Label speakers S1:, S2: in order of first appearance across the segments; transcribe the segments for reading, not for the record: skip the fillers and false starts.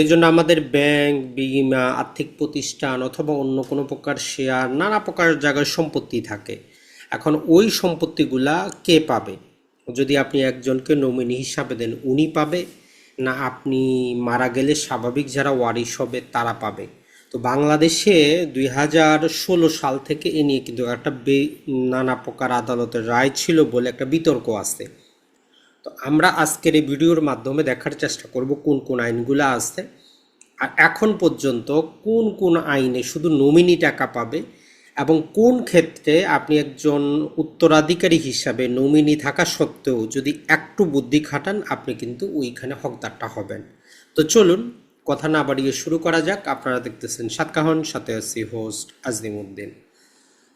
S1: এই জন্য আমাদের ব্যাংক, বিমা, আর্থিক প্রতিষ্ঠান অথবা অন্য কোনো প্রকার শেয়ার, নানা প্রকার জায়গায় সম্পত্তি থাকে। এখন ওই সম্পত্তিগুলা কে পাবে? যদি আপনি একজনকে নমিনি হিসাবে দেন, উনি পাবে, না আপনি মারা গেলে স্বাভাবিক যারা ওয়ারিশ হবে তারা পাবে? তো বাংলাদেশে 2016 সাল থেকে এ নিয়ে কিন্তু একটা নানা প্রকার আদালতের রায় ছিল বলে একটা বিতর্ক আছে। তো আমরা আজকের এই ভিডিওর মাধ্যমে দেখার চেষ্টা করব কোন কোন আইনগুলো আছে, আর এখন পর্যন্ত কোন কোন আইনে শুধু নমিনি টাকা পাবে, এবং কোন ক্ষেত্রে আপনি একজন উত্তরাধিকারী হিসাবে নমিনি থাকা সত্ত্বেও যদি একটু বুদ্ধি খাটান আপনি কিন্তু ওইখানে হকদারটা হবেন। তো চলুন কথা না বাড়িয়ে শুরু করা যাক। আপনারা দেখতেছেন সাতকাহন, সাথে আছি হোস্ট আজিমউদ্দিন।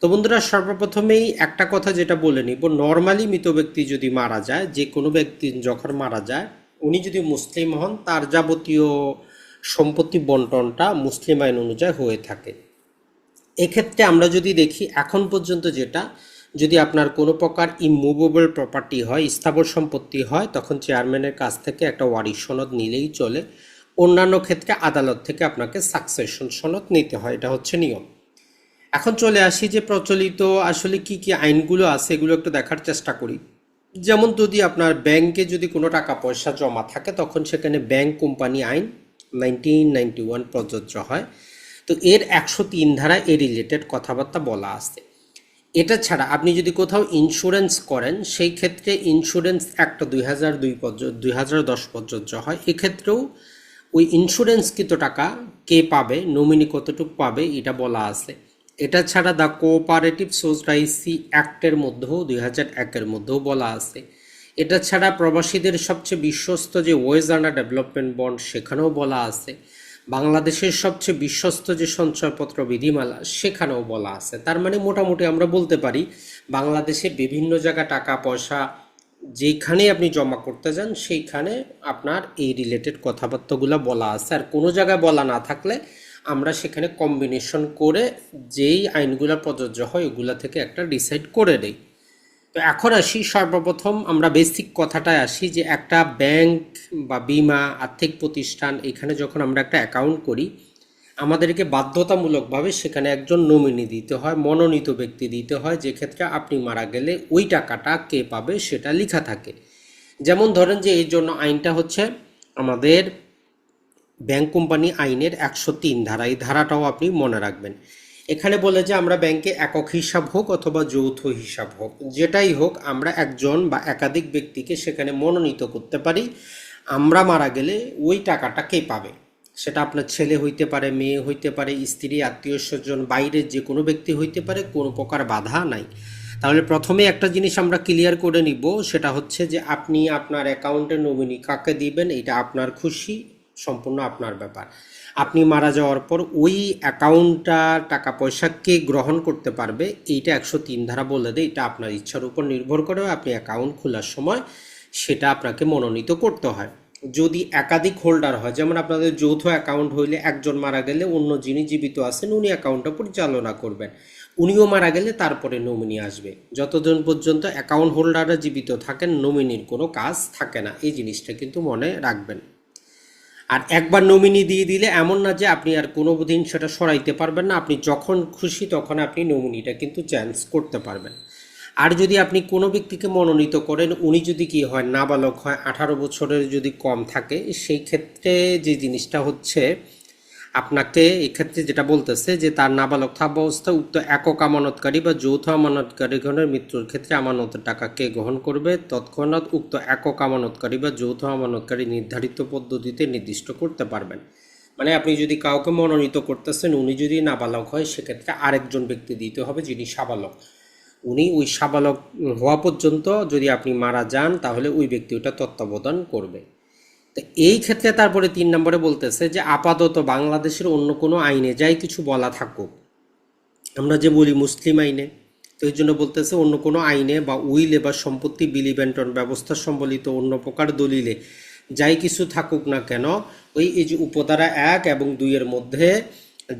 S1: তো বন্ধুরা, সর্বপ্রথমেই একটা কথা যেটা বলে নিব, নর্মালি মৃত ব্যক্তি যদি মারা যায়, যে কোনো ব্যক্তি যখন মারা যায়, উনি যদি মুসলিম হন তার যাবতীয় সম্পত্তি বন্টনটা মুসলিম আইন অনুযায়ী হয়ে থাকে। এক্ষেত্রে আমরা যদি দেখি এখন পর্যন্ত যেটা, যদি আপনার কোনো প্রকার ইমুভেবল প্রপার্টি হয়, স্থাবর সম্পত্তি হয়, তখন চেয়ারম্যানের কাছ থেকে একটা ওয়ারিশ সনদ নিলেই চলে। অন্যান্য ক্ষেত্রে আদালত থেকে আপনাকে সাকসেশন সনদ নিতে হয়, এটা হচ্ছে নিয়ম। এখন চলে আসি যে প্রচলিত আসলে কি কি আইনগুলো আছে, এগুলো একটু দেখার চেষ্টা করি। যেমন যদি আপনার ব্যাংকে যদি কোনো টাকা পয়সা জমা থাকে, তখন সেখানে ব্যাংক কোম্পানি আইন 1991 প্রযোজ্য হয়। তো এর 103 ধারা এ রিলেটেড কথাবার্তা বলা আছে। এটা ছাড়া আপনি যদি কোথাও ইন্স্যুরেন্স করেন, সেই ক্ষেত্রে ইন্স্যুরেন্স একটা 2010 প্রযোজ্য হয়। এক্ষেত্রেও ওই ইন্স্যুরেন্সকৃত টাকা কে পাবে, নমিনি কতটুকু পাবে, এটা বলা আছে। এটা ছাড়া দ্য কোঅপারেটিভ সোসাইটি অ্যাক্টের মধ্যেও 2001-এর মধ্যেও বলা আছে। এটা ছাড়া প্রবাসীদের সবচেয়ে বিশ্বস্ত যে ওয়েজ আন্ডার ডেভেলপমেন্ট বন্ড, সেখানেও বলা আছে। বাংলাদেশের সবচেয়ে বিশ্বস্ত যে সঞ্চয়পত্র বিধিমালা, সেখানেও বলা আছে। তার মানে মোটামুটি আমরা বলতে পারি বাংলাদেশের বিভিন্ন জায়গা টাকা পয়সা যেইখানে আপনি জমা করতে যান, সেইখানে আপনার এই রিলেটেড কথাবার্তাগুলো বলা আছে। আর কোনো জায়গায় বলা না থাকলে আমরা সেখানে কম্বিনেশন করে যেই আইনগুলো প্রযোজ্য হয় ওগুলা থেকে একটা ডিসাইড করে দেই। তো এখন আসি, সর্বপ্রথম আমরা বেসিক কথাটায় আসি যে একটা ব্যাংক বা বিমা, আর্থিক প্রতিষ্ঠান, এখানে যখন আমরা একটা অ্যাকাউন্ট করি, আমাদেরকে বাধ্যতামূলকভাবে সেখানে একজন নমিনি দিতে হয়, মনোনীত ব্যক্তি দিতে হয়, যে ক্ষেত্রে আপনি মারা গেলে ওই টাকাটা কে পাবে সেটা লেখা থাকে। যেমন ধরেন যে এই জন্য আইনটা হচ্ছে আমাদের ব্যাংক কোম্পানি আইনের 103 ধারা, এই ধারাটাও আপনি মনে রাখবেন। এখানে বলে যে আমরা ব্যাংকে একক হিসাব হোক অথবা যৌথ হিসাব হোক, যেটাই হোক, আমরা একজন বা একাধিক ব্যক্তিকে সেখানে মনোনীত করতে পারি। আমরা মারা গেলে ওই টাকাটা কে পাবে, সেটা আপনার ছেলে হইতে পারে, মেয়ে হইতে পারে, স্ত্রী, আত্মীয় স্বজন, বাইরের যে কোনো ব্যক্তি হইতে পারে, কোনো প্রকার বাধা নাই। তাহলে প্রথমে একটা জিনিস আমরা ক্লিয়ার করে নিব, সেটা হচ্ছে যে আপনি আপনার অ্যাকাউন্টে নমিনি কাকে দিবেন এটা আপনার খুশি, সম্পূর্ণ আপনার ব্যাপার। আপনি মারা যাওয়ার পর ওই অ্যাকাউন্টটা টাকা পয়সা কে গ্রহণ করতে পারবে, এইটা 103 ধারা বলে দেয়। এটা আপনার ইচ্ছার উপর নির্ভর করে আপনি অ্যাকাউন্ট খোলার সময় সেটা আপনাকে মনোনীত করতে হয়। যদি একাধিক হোল্ডার হয়, যেমন আপনাদের যৌথ অ্যাকাউন্ট হইলে একজন মারা গেলে অন্য যিনি জীবিত আছেন উনি অ্যাকাউন্টটা পরিচালনা করবেন, উনিও মারা গেলে তারপরে নমিনি আসবে। যতদিন পর্যন্ত অ্যাকাউন্ট হোল্ডাররা জীবিত থাকেন নমিনির কোনো কাজ থাকে না, এই জিনিসটা কিন্তু মনে রাখবেন। আর একবার নমিনি দিয়ে দিলে এমন না যে আপনি আর কোনো দিন সেটা সরাইতে পারবেন না, আপনি যখন খুশি তখন আপনি নমিনিটা কিন্তু চেঞ্জ করতে পারবেন। আর যদি আপনি কোনো ব্যক্তিকে মনোনীত করেন, উনি যদি কি হয়, নাবালক হয়, 18 বছরের যদি কম থাকে, সেই ক্ষেত্রে যে জিনিসটা হচ্ছে আপনাকে এক্ষেত্রে যেটা বলতেছে যে তার নাবালক থাকা অবস্থায় উক্ত একক আমানতকারী বা যৌথ আমানতকারীগণের মৃত্যুর ক্ষেত্রে আমানতের টাকা কে গ্রহণ করবে, তৎক্ষণাৎ উক্ত একক আমানতকারী বা যৌথ আমানতকারী নির্ধারিত পদ্ধতিতে নির্দিষ্ট করতে পারবেন। মানে আপনি যদি কাউকে মনোনীত করতেছেন, উনি যদি নাবালক হয়, সেক্ষেত্রে আরেকজন ব্যক্তি দিতে হবে যিনি সাবালক। উনি ওই সাবালক হওয়া পর্যন্ত যদি আপনি মারা যান, তাহলে ওই ব্যক্তি ওটা তত্ত্বাবধান করবে। তো এই ক্ষেত্রে তারপরে 3 নম্বরে বলতেছে যে আপাতত বাংলাদেশের অন্য কোনো আইনে যাই কিছু বলা থাকুক, আমরা যে বলি মুসলিম আইনে, তো এই জন্য বলতেছে অন্য কোনো আইনে বা উইলে বা সম্পত্তি বিলি বন্টন ব্যবস্থা সম্বলিত অন্য প্রকার দলিলে যাই কিছু থাকুক না কেন, এই যে উপধারা 1 এবং 2 এর মধ্যে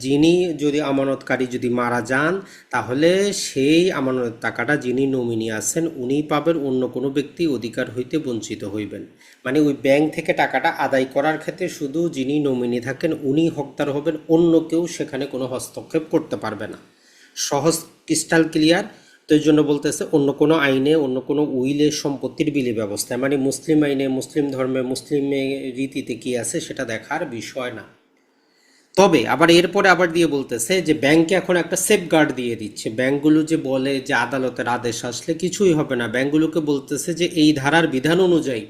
S1: যিনি যদি আমানতকারী যদি মারা যান, তাহলে সেই আমানত টাকাটা যিনি নমিনি আছেন উনিই পাবেন, অন্য কোনো ব্যক্তি অধিকার হইতে বঞ্চিত হইবেন। মানে ওই ব্যাংক থেকে টাকাটা আদায় করার ক্ষেত্রে শুধু যিনি নমিনি থাকেন উনি হকদার হবেন, অন্য কেউ সেখানে কোনো হস্তক্ষেপ করতে পারবে না। সহজ, ক্রিস্টাল ক্লিয়ার। তো এই জন্য বলতেছে অন্য কোনো আইনে, অন্য কোনো উইলে, সম্পত্তির বিলি ব্যবস্থায়, মানে মুসলিম আইনে, মুসলিম ধর্মে, মুসলিম রীতিতে কি আছে সেটা দেখার বিষয় না। তবে আবার এরপরে আবার দিয়ে বলতেছে যে ব্যাংকে এখন একটা সেফগার্ড দিয়ে দিচ্ছে। ব্যাংকগুলো যে বলে যে আদালতের আদেশ আসলে কিছুই হবে না, ব্যাংকগুলোকে বলতেছে যে এই ধারার বিধান অনুযায়ী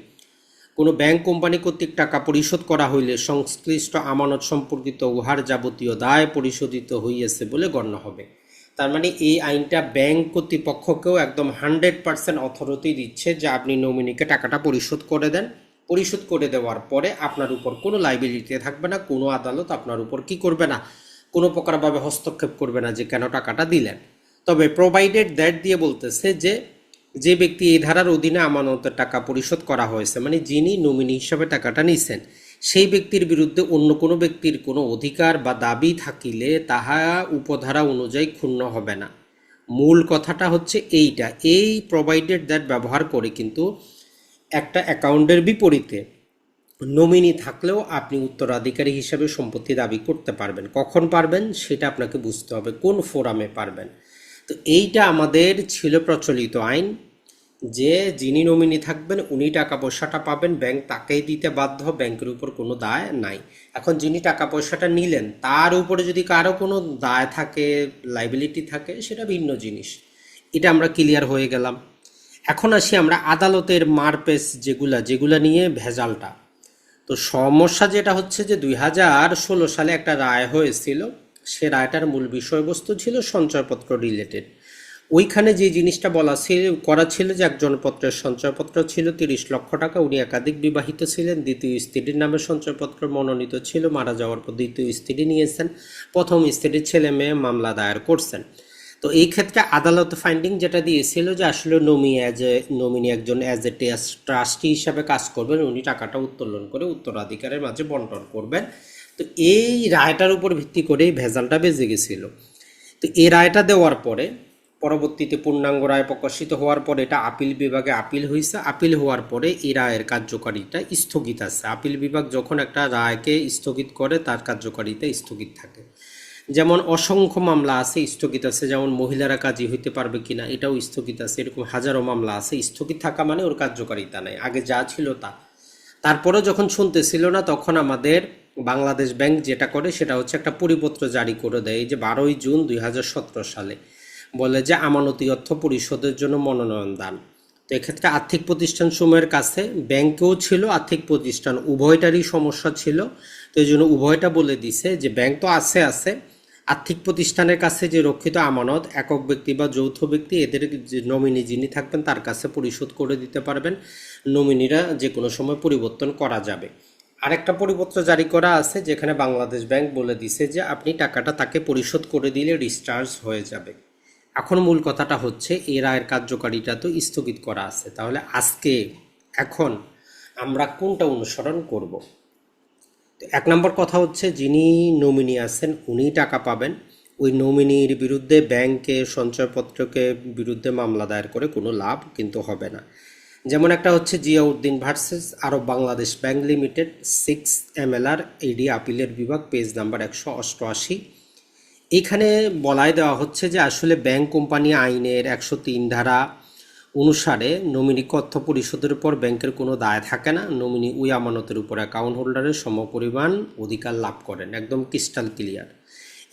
S1: কোনো ব্যাংক কোম্পানি কর্তৃক টাকা পরিশোধ করা হইলে সংশ্লিষ্ট আমানত সম্পর্কিত উহার যাবতীয় দায় পরিশোধিত হইয়াছে বলে গণ্য হবে। তার মানে এই আইনটা ব্যাংক কর্তৃপক্ষকেও একদম 100% অথরিটি দিচ্ছে যে আপনি নমিনিকে টাকাটা পরিশোধ করে দেন। পরিশোধ করে দেওয়ার পরে আপনার উপর কোনো লাইবিলিটি থাকবে না, কোনো আদালত আপনার উপর কি করবে না, কোনো প্রকারভাবে হস্তক্ষেপ করবে না যে কেন টাকাটা দিলেন। তবে প্রোভাইডেড দ্যাট দিয়ে বলতেছে যে যে ব্যক্তি এই ধারার অধীনে আমানতের টাকা পরিশোধ করা হয়েছে, মানে যিনি নমিনি হিসাবে টাকাটা নিছেন, সেই ব্যক্তির বিরুদ্ধে অন্য কোনো ব্যক্তির কোনো অধিকার বা দাবি থাকিলে তাহা উপধারা অনুযায়ী ক্ষুণ্ণ হবে না। মূল কথাটা হচ্ছে এইটা। এই প্রোভাইডেড দ্যাট ব্যবহার করে কিন্তু একটা অ্যাকাউন্টের বিপরীতে নমিনি থাকলেও আপনি উত্তরাধিকারী হিসাবে সম্পত্তি দাবি করতে পারবেন। কখন পারবেন সেটা আপনাকে বুঝতে হবে, কোন ফোরামে পারবেন। তো এইটা আমাদের ছিল প্রচলিত আইন, যে যিনি নমিনি থাকবেন উনি টাকা পয়সাটা পাবেন, ব্যাংক তাকেই দিতে বাধ্য, ব্যাংকের উপর কোনো দায় নাই। এখন যিনি টাকা পয়সাটা নিলেন তার উপরে যদি কারো কোনো দায় থাকে, লাইবিলিটি থাকে, সেটা ভিন্ন জিনিস। এটা আমরা ক্লিয়ার হয়ে গেলাম। এখন আসি আমরা আদালতের মারপেচ যেগুলা নিয়ে ভেজালটা। তো সমস্যা যেটা হচ্ছে যে 2016 সালে একটা রায় হয়েছিল, সে রায়টার মূল বিষয়বস্তু ছিল সঞ্চয়পত্র রিলেটেড। ওইখানে যে জিনিসটা বলা করা ছিল যে একজন পত্রের সঞ্চয়পত্র ছিল 30 লক্ষ টাকা, উনি একাধিক বিবাহিত ছিলেন, দ্বিতীয় স্ত্রীর নামে সঞ্চয়পত্র মনোনীত ছিল, মারা যাওয়ার পর দ্বিতীয় স্ত্রী নিয়েছেন, প্রথম স্ত্রীর ছেলে মেয়ে মামলা দায়ের করছেন। তো এই ক্ষেত্রে আদালত ফাইন্ডিং যেটা দিয়েছিল যে আসলে নমিনি একজন অ্যাজ এ ট্রাস্টি হিসাবে কাজ করবেন, উনি টাকাটা উত্তোলন করে উত্তরাধিকারের মাঝে বন্টন করবেন। তো এই রায়টার উপর ভিত্তি করেই ভেজালটা বেজে গেছিল। তো এই রায়টা দেওয়ার পরে পরবর্তীতে পূর্ণাঙ্গ রায় প্রকাশিত হওয়ার পরে এটা আপিল বিভাগে আপিল হয়েছে। আপিল হওয়ার পরে এই রায়ের কার্যকারিতা স্থগিত আছে। আপিল বিভাগ যখন একটা রায়কে স্থগিত করে তার কার্যকারিতা স্থগিত থাকে। যেমন অসংখ্য মামলা আছে স্থগিত আছে, যেমন মহিলারা কাজী হইতে পারবে কিনা এটাও স্থগিত আছে। এরকম হাজারো মামলা আছে, স্থগিত থাকা মানে ওর কার্যকারিতা নাই, আগে যা ছিল তা। তারপরেও যখন শুনতেছিল না, তখন আমাদের বাংলাদেশ ব্যাংক যেটা করে সেটা হচ্ছে একটা পরিপত্র জারি করে দেয়, যে 12ই জুন 2017 সালে বলে যে আমানতি অর্থ পরিশোধের জন্য মনোনয়ন দান। তো এক্ষেত্রে আর্থিক প্রতিষ্ঠান সমূহের কাছে, ব্যাংকেও ছিল আর্থিক প্রতিষ্ঠান, উভয়টারই সমস্যা ছিল। তো এই জন্য উভয়টা বলে দিছে যে ব্যাংক তো আছে, আর্থিক প্রতিষ্ঠানের কাছে যে রক্ষিত আমানত একক ব্যক্তি বা যৌথ ব্যক্তি, এদের যে নমিনি যিনি থাকবেন তার কাছে পরিশোধ করে দিতে পারবেন, নমিনিরা যে কোনো সময় পরিবর্তন করা যাবে। আরেকটা পরিপত্র জারি করা আছে যেখানে বাংলাদেশ ব্যাংক বলে দিছে যে আপনি টাকাটা তাকে পরিশোধ করে দিলে ডিসচার্জ হয়ে যাবে। এখন মূল কথাটা হচ্ছে এই রায়ের কার্যকারিতা তো স্থগিত করা আছে, তাহলে এখন আমরা কোনটা অনুসরণ করব? তো 1 নম্বর কথা হচ্ছে যিনি নমিনি আছেন উনি টাকা পাবেন। ওই নমিনির বিরুদ্ধে ব্যাংকে সঞ্চয়পত্রকে বিরুদ্ধে মামলা দায়ের করে কোনো লাভ কিন্তু হবে না। যেমন একটা হচ্ছে জিয়াউদ্দিন ভার্সেস আরব বাংলাদেশ ব্যাংক লিমিটেড, 6 MLR এডি আপিলের বিভাগ, পেজ নাম্বার 188। এইখানে বলাই দেওয়া হচ্ছে যে আসলে ব্যাংক কোম্পানি আইনের 103 ধারা অনুসারে নমিনি অর্থ পরিশোধের পর ব্যাংকের কোনো দায় থাকে না। নমিনি ওই আমানতের উপর অ্যাকাউন্ট হোল্ডারের সমপরিমাণ অধিকার লাভ করেন, একদম ক্রিস্টাল ক্লিয়ার।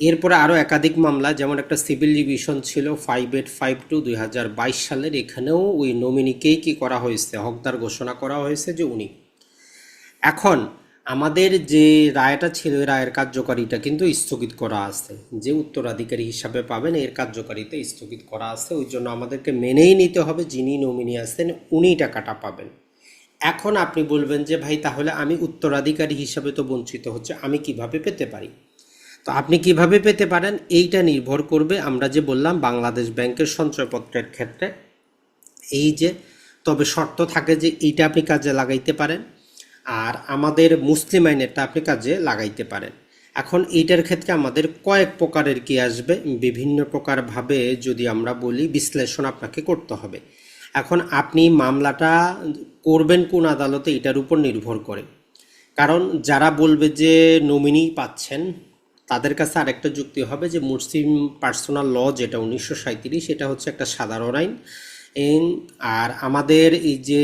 S1: এরপরে আরও একাধিক মামলা, যেমন একটা সিভিল ডিভিশন ছিল 5852 2022 সালের, এখানেও ওই নমিনিকেই কি করা হয়েছে, হকদার ঘোষণা করা হয়েছে যে উনি। এখন আমাদের যে রায়টা ছিল এই রায়ের কার্যকারিতা কিন্তু স্থগিত করা আছে, যে উত্তরাধিকারী হিসাবে পাবেন এর কার্যকারিতা স্থগিত করা আছে। ওই জন্য আমাদেরকে মেনেই নিতে হবে যিনি নমিনি আছেন উনি টাকাটা পাবেন। এখন আপনি বলবেন যে ভাই তাহলে আমি উত্তরাধিকারী হিসাবে তো বঞ্চিত হচ্ছে, আমি কিভাবে পেতে পারি? তো আপনি কিভাবে পেতে পারেন এইটা নির্ভর করবে, আমরা যে বললাম বাংলাদেশ ব্যাংকের সঞ্চয়পত্রের ক্ষেত্রে এই যে, তবে শর্ত থাকে যে এইটা আপনি কাজে লাগাইতে পারেন, আর আমাদের মুসলিম আইনেরটা আপনি কাজে লাগাইতে পারেন। এখন এইটার ক্ষেত্রে আমাদের কয়েক প্রকারের কি আসবে, বিভিন্ন প্রকারভাবে যদি আমরা বলি বিশ্লেষণ আপনাকে করতে হবে। এখন আপনি মামলাটা করবেন কোন আদালতে এটার উপর নির্ভর করে। কারণ যারা বলবে যে নমিনি পাচ্ছেন, তাদের কাছে আরেকটা যুক্তি হবে যে মুসলিম পার্সোনাল ল যেটা 1937, এটা হচ্ছে একটা সাধারণ আইন। আর আমাদের এই যে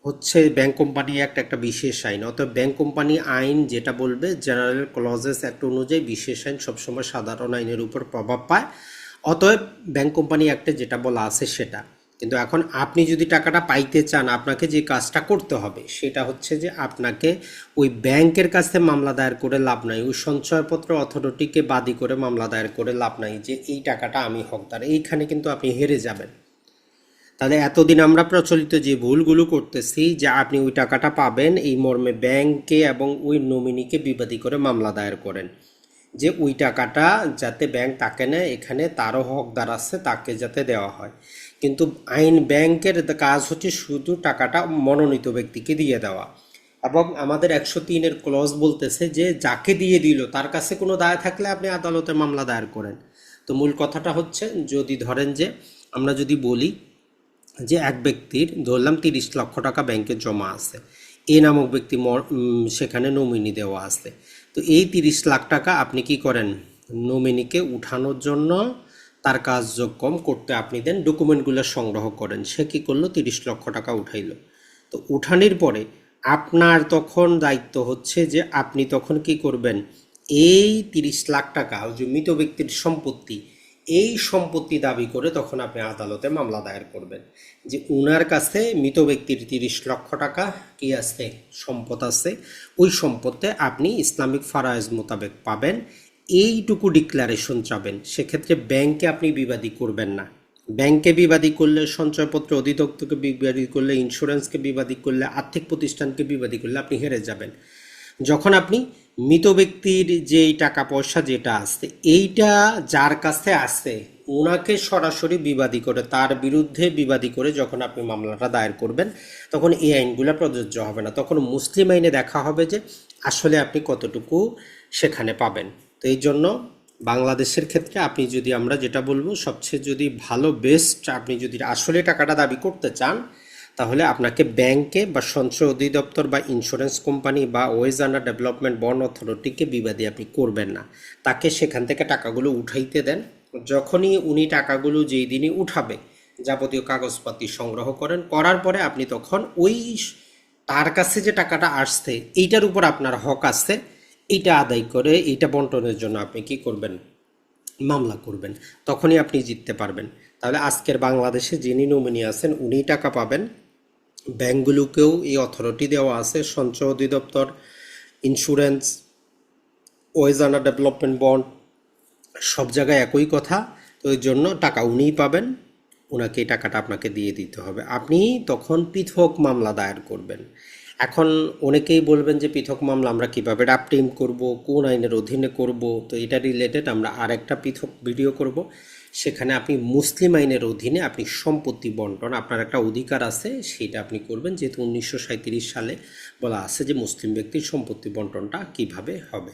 S1: হচ্ছে ব্যাংক কোম্পানি অ্যাক্ট একটা বিশেষ আইন, অতএব ব্যাংক কোম্পানি আইন যেটা বলবে জেনারেল ক্লজেস অ্যাক্ট অনুযায়ী বিশেষ আইন সবসময় সাধারণ আইনের উপর প্রভাব পায়। অতএব ব্যাংক কোম্পানি অ্যাক্টে যেটা বলা আছে সেটা। কিন্তু এখন আপনি যদি টাকাটা পাইতে চান, আপনাকে যে কাজটা করতে হবে সেটা হচ্ছে যে আপনাকে ওই ব্যাংকের কাছে মামলা দায়ের করে লাভ নাই, ওই সঞ্চয়পত্র অথরিটিকে বাদী করে মামলা দায়ের করে লাভ নাই যে এই টাকাটা আমি হকদার। এইখানে কিন্তু আপনি হেরে যাবেন। তাহলে এতদিন আমরা প্রচলিত যে ভুলগুলো করতেছি যে আপনি ওই টাকাটা পাবেন এই মর্মে ব্যাংকে এবং ওই নমিনিকে বিবাদী করে মামলা দায়ের করেন যে ওই টাকাটা যাতে ব্যাংক তাকে নেয়, এখানে তারও হকদার আছে, তাকে যাতে দেওয়া হয়। কিন্তু আইন ব্যাংকের কাজ হচ্ছে শুধু টাকাটা মনোনীত ব্যক্তিকে দিয়ে দেওয়া। এবং আমাদের 103-এর ক্লজ বলতেছে যে যাকে দিয়ে দিল তার কাছে কোনো দায় থাকলে আপনি আদালতে মামলা দায়ের করেন। তো মূল কথাটা হচ্ছে, যদি ধরেন যে আমরা যদি বলি যে এক ব্যক্তির ধরলাম 30 লক্ষ টাকা ব্যাংকে জমা আছে, এ নামক ব্যক্তি সেখানে নমিনি দেওয়া আছে। তো এই 30 লাখ টাকা আপনি কি করেন, নমিনিকে উঠানোর জন্য তার কার্যক্রম করতে আপনি দেন, ডকুমেন্টগুলো সংগ্রহ করেন। সে কি করলো, 30 লক্ষ টাকা উঠাইলো। তো উঠানোর পরে আপনার তখন দায়িত্ব হচ্ছে যে আপনি তখন কি করবেন, এই 30 লাখ টাকা যে মৃত ব্যক্তির সম্পত্তি, এই সম্পত্তি দাবি করে তখন আপনি আদালতে মামলা দায়ের করবেন যে উনার কাছে মৃত ব্যক্তির 30 লক্ষ টাকা কি আছে, সম্পদ আছে, ওই সম্পদে আপনি ইসলামিক ফারায়েজ মোতাবেক পাবেন, এইটুকু ডিক্লারেশন চাবেন। সেক্ষেত্রে ব্যাংকে আপনি বিবাদী করবেন না। ব্যাংকে বিবাদী করলে, সঞ্চয়পত্র অধিদপ্তরকে বিবাদী করলে, ইন্স্যুরেন্সকে বিবাদী করলে, আর্থিক প্রতিষ্ঠানকে বিবাদী করলে আপনি হেরে যাবেন। যখন আপনি মৃত ব্যক্তির যেই টাকা পয়সা যেটা আছে, এইটা যার কাছে আছে ওনাকে সরাসরি বিবাদী করে, তার বিরুদ্ধে বিবাদী করে যখন আপনি মামলাটা দায়ের করবেন, তখন এই আইনগুলো প্রযোজ্য হবে না। তখন মুসলিম আইনে দেখা হবে যে আসলে আপনি কতটুকু সেখানে পাবেন। তো এই জন্য বাংলাদেশের ক্ষেত্রে আপনি যদি, আমরা যেটা বলবো সবচেয়ে যদি ভালো বেস্ট, আপনি যদি আসলে টাকাটা দাবি করতে চান, তাহলে আপনাকে ব্যাংকে বা সঞ্চয় অধিদপ্তর বা ইন্স্যুরেন্স কোম্পানি বা ওয়েজ আন্ডার ডেভেলপমেন্ট বন্ড অথরিটিকে বিবাদী আপনি করবেন না। তাকে সেখান থেকে টাকাগুলো উঠাইতে দেন। যখনই উনি টাকাগুলো যেই দিনই উঠাবে, যাবতীয় কাগজপাতি সংগ্রহ করেন, করার পরে আপনি তখন ওই তার কাছে যে টাকাটা আসছে এইটার উপর আপনার হক আছে, এইটা আদায় করে এইটা বন্টনের জন্য আপনি কি করবেন, মামলা করবেন। তখনই আপনি জিততে পারবেন। তাহলে আজকের বাংলাদেশে যিনি নমিনি আছেন উনি টাকা পাবেন। ব্যাংকগুলোকেও এই অথরিটি দেওয়া আছে, সঞ্চয় অধিদপ্তর, ইন্স্যুরেন্স, ওয়েজ আন্ডার ডেভেলপমেন্ট বন্ড, সব জায়গায় একই কথা। তো ওই জন্য টাকা উনিই পাবেন, ওনাকে এই টাকাটা আপনাকে দিয়ে দিতে হবে। আপনি তখন পৃথক মামলা দায়ের করবেন। এখন অনেকেই বলবেন যে পৃথক মামলা আমরা কিভাবে রাফটিং করব, কোন আইনের অধীনে করব। তো এটা রিলেটেড আমরা আরেকটা পৃথক ভিডিও করব। সেখানে আপনি মুসলিম আইনের অধীনে আপনি সম্পত্তি বন্টন, আপনার একটা অধিকার আছে, সেটা আপনি করবেন, যেহেতু 1937 সালে বলা আছে যে মুসলিম ব্যক্তির সম্পত্তি বন্টনটা কিভাবে হবে।